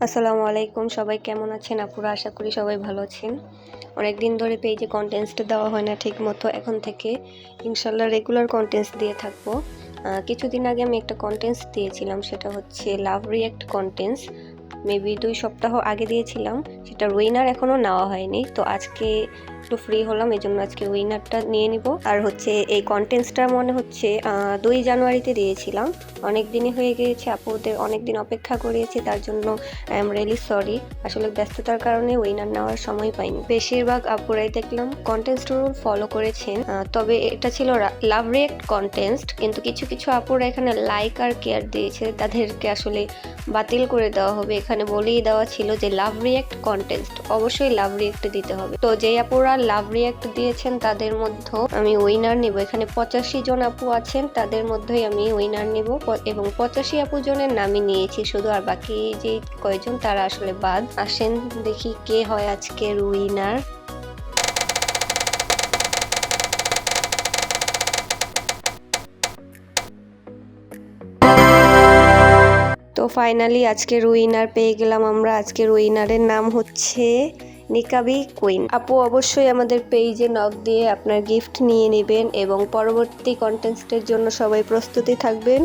আসসালামু আলাইকুম, সবাই কেমন আছেন আপুরা? আশা করি সবাই ভালো আছেন। অনেক দিন ধরে পেজে কন্টেন্টসটা দেওয়া হয় না ঠিক মতো। এখন থেকে ইনশাল্লাহ রেগুলার কন্টেন্টস দিয়ে থাকবো। কিছুদিন আগে আমি একটা কন্টেন্টস দিয়েছিলাম, সেটা হচ্ছে লাভ রিয়্যাক্ট কন্টেন্টস। মেবি 2 সপ্তাহ আগে দিয়েছিলাম, সেটা উইনার এখনও নেওয়া হয়নি। তো আজকে একটু ফ্রি হলাম, এই জন্য আজকে উইনারটা নিয়ে নিব। আর হচ্ছে এই কন্টেন্টসটা মনে হচ্ছে 2 জানুয়ারিতে দিয়েছিলাম। অনেক দিনই হয়ে গিয়েছে, আপুদের অনেক দিন অপেক্ষা করিয়েছি, তার জন্য আই এম রিয়েলি সরি। আসলে ব্যস্ততার কারণে উইনার নেওয়ার সময় পাইনি। বেশিরভাগ আপুরাই দেখলাম কন্টেন্টস রুল ফলো করেছেন, তবে এটা ছিল লাভ রিয়েক্ট কন্টেন্ট, কিন্তু কিছু কিছু আপুরা এখানে লাইক আর কেয়ার দিয়েছে, তাদেরকে আসলে বাতিল করে দেওয়া হবে। এখানে বলেই দেওয়া ছিল যে লাভ রিয়েক্ট কন্টেন্ট, অবশ্যই লাভ রিয়েক্ট দিতে হবে। তো যেই আপুরা লাভ রিয়েক্ট দিয়েছেন তাদের মধ্যে আমি উইনার নিব। এখানে 85 জন আপু আছেন, তাদের মধ্যেই আমি উইনার নিব এবং 85 আপু জনের নামই নিয়েছি শুধু, আর বাকি যে কয়জন তারা আসলে বাদ। আসেন দেখি কে হয় আজকের উইনার। তো ফাইনালি আজকের উইনার পেয়ে গেলাম আমরা। আজকের উইনারের নাম হচ্ছে নিকাবি কুইন। আপু অবশ্যই আমাদের পেজে নক দিয়ে আপনার গিফট নিয়ে নেবেন এবং পরবর্তী কন্টেস্টের জন্য সবাই প্রস্তুতি থাকবেন।